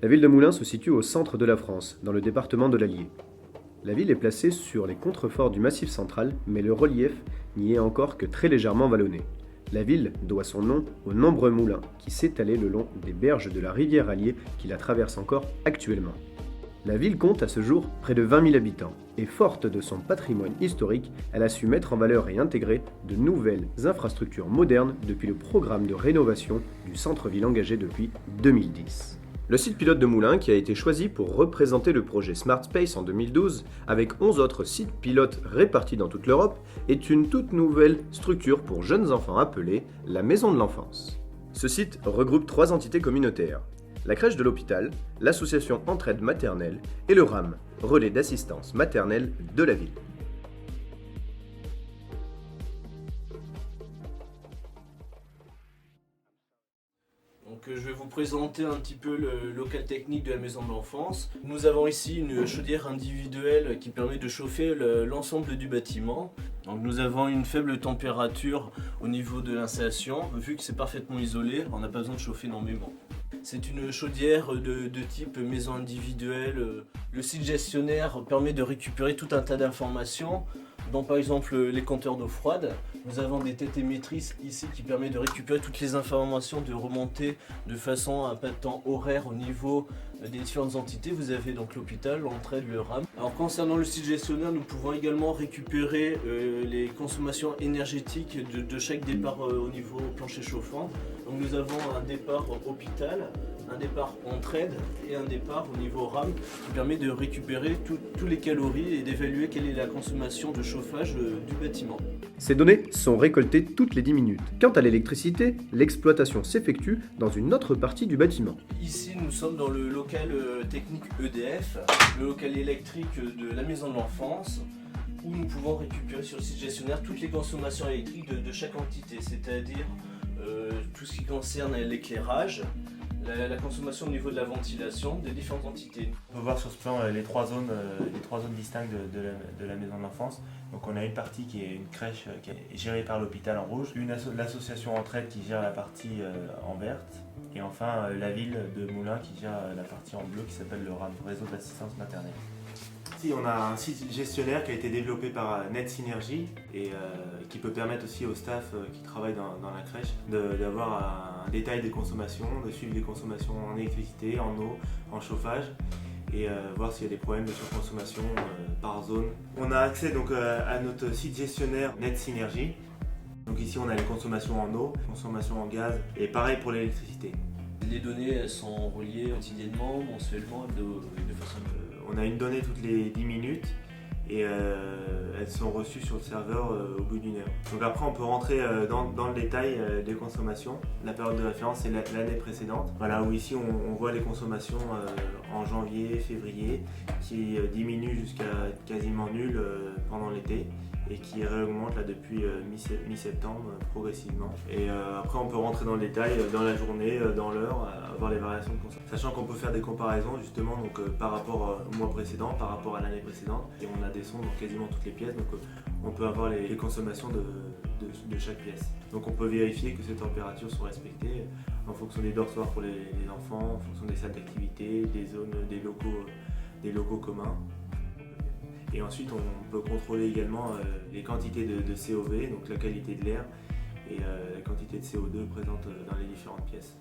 La ville de Moulins se situe au centre de la France, dans le département de l'Allier. La ville est placée sur les contreforts du Massif central, mais le relief n'y est encore que très légèrement vallonné. La ville doit son nom aux nombreux moulins qui s'étalaient le long des berges de la rivière Allier qui la traverse encore actuellement. La ville compte à ce jour près de 20 000 habitants, et forte de son patrimoine historique, elle a su mettre en valeur et intégrer de nouvelles infrastructures modernes depuis le programme de rénovation du centre-ville engagé depuis 2010. Le site pilote de Moulins, qui a été choisi pour représenter le projet Smart Space en 2012, avec 11 autres sites pilotes répartis dans toute l'Europe, est une toute nouvelle structure pour jeunes enfants appelée la Maison de l'Enfance. Ce site regroupe 3 entités communautaires: la crèche de l'hôpital, l'association Entraide Maternelle et le RAM, relais d'assistance maternelle de la ville. Je vais vous présenter un petit peu le local technique de la maison de l'enfance. Nous avons ici une chaudière individuelle qui permet de chauffer l'ensemble du bâtiment. Donc nous avons une faible température au niveau de l'installation. Vu que c'est parfaitement isolé, on n'a pas besoin de chauffer énormément. C'est une chaudière de type maison individuelle. Le site gestionnaire permet de récupérer tout un tas d'informations, dont par exemple les compteurs d'eau froide. Nous avons des têtes émettrices ici qui permettent de récupérer toutes les informations, de remonter de façon à pas de temps horaire au niveau des différentes entités. Vous avez donc l'hôpital, l'entraide, le RAM. Alors concernant le site gestionnaire, nous pouvons également récupérer les consommations énergétiques de chaque départ au niveau plancher chauffant. Donc nous avons un départ hôpital, un départ entraide et un départ au niveau RAM qui permet de récupérer tous les calories et d'évaluer quelle est la consommation de chauffage du bâtiment. Ces données sont récoltées toutes les 10 minutes. Quant à l'électricité, l'exploitation s'effectue dans une autre partie du bâtiment. Ici, nous sommes dans le local technique EDF, le local électrique de la maison de l'enfance, où nous pouvons récupérer sur le site gestionnaire toutes les consommations électriques de chaque entité, c'est-à-dire tout ce qui concerne l'éclairage, la consommation au niveau de la ventilation des différentes entités. On peut voir sur ce plan les trois zones distinctes de la maison de l'enfance. Donc on a une partie qui est une crèche qui est gérée par l'hôpital en rouge, l'association Entraide qui gère la partie en verte, et enfin la ville de Moulins qui gère la partie en bleu qui s'appelle le RAM, réseau d'assistance maternelle. Ici, on a un site gestionnaire qui a été développé par Net Synergy et qui peut permettre aussi au staff qui travaille dans la crèche d'avoir un détail des consommations, de suivre les consommations en électricité, en eau, en chauffage et voir s'il y a des problèmes de surconsommation par zone. On a accès donc à notre site gestionnaire Net Synergy. Donc ici on a les consommations en eau, consommations en gaz et pareil pour l'électricité. Les données elles sont reliées quotidiennement, mensuellement, de façon... On a une donnée toutes les 10 minutes et elles sont reçues sur le serveur au bout d'une heure. Donc après on peut rentrer dans le détail des consommations. La période de référence c'est l'année précédente. Voilà, où ici on voit les consommations en janvier, février qui diminuent jusqu'à quasiment nul pendant l'été et qui réaugmente là depuis mi-septembre progressivement. Et après on peut rentrer dans le détail dans la journée, dans l'heure, voir les variations de consommation. Sachant qu'on peut faire des comparaisons justement donc, par rapport au mois précédent, par rapport à l'année précédente. Et on a des sons dans quasiment toutes les pièces, donc on peut avoir les consommations de chaque pièce. Donc on peut vérifier que ces températures sont respectées en fonction des dortoirs pour les enfants, en fonction des salles d'activité, des zones, des locaux communs. Et ensuite, on peut contrôler également les quantités de COV, donc la qualité de l'air, et la quantité de CO2 présente dans les différentes pièces.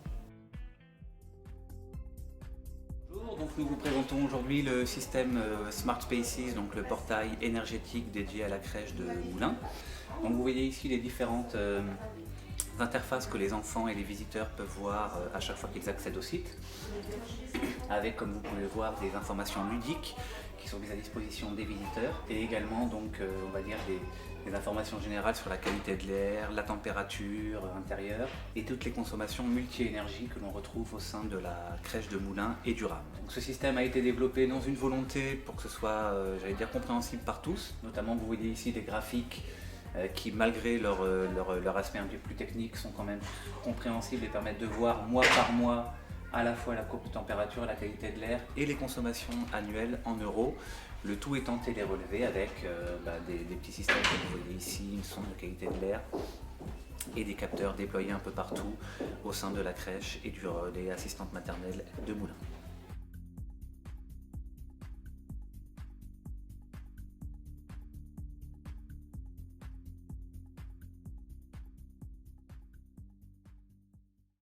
Bonjour, donc nous vous présentons aujourd'hui le système Smart Spaces, donc le portail énergétique dédié à la crèche de Moulins. Donc vous voyez ici les différentes interfaces que les enfants et les visiteurs peuvent voir à chaque fois qu'ils accèdent au site, avec, comme vous pouvez le voir, des informations ludiques qui sont mises à disposition des visiteurs et également donc on va dire des informations générales sur la qualité de l'air, la température intérieure et toutes les consommations multi-énergie que l'on retrouve au sein de la crèche de Moulins et du RAM. Donc ce système a été développé dans une volonté pour que ce soit, j'allais dire, compréhensible par tous. Notamment vous voyez ici des graphiques qui, malgré leur aspect un peu plus technique, sont quand même compréhensibles et permettent de voir mois par mois à la fois la courbe de température, la qualité de l'air et les consommations annuelles en euros, le tout étant télé-relevé avec des petits systèmes que vous voyez ici, une sonde de qualité de l'air et des capteurs déployés un peu partout au sein de la crèche et des assistantes maternelles de Moulins.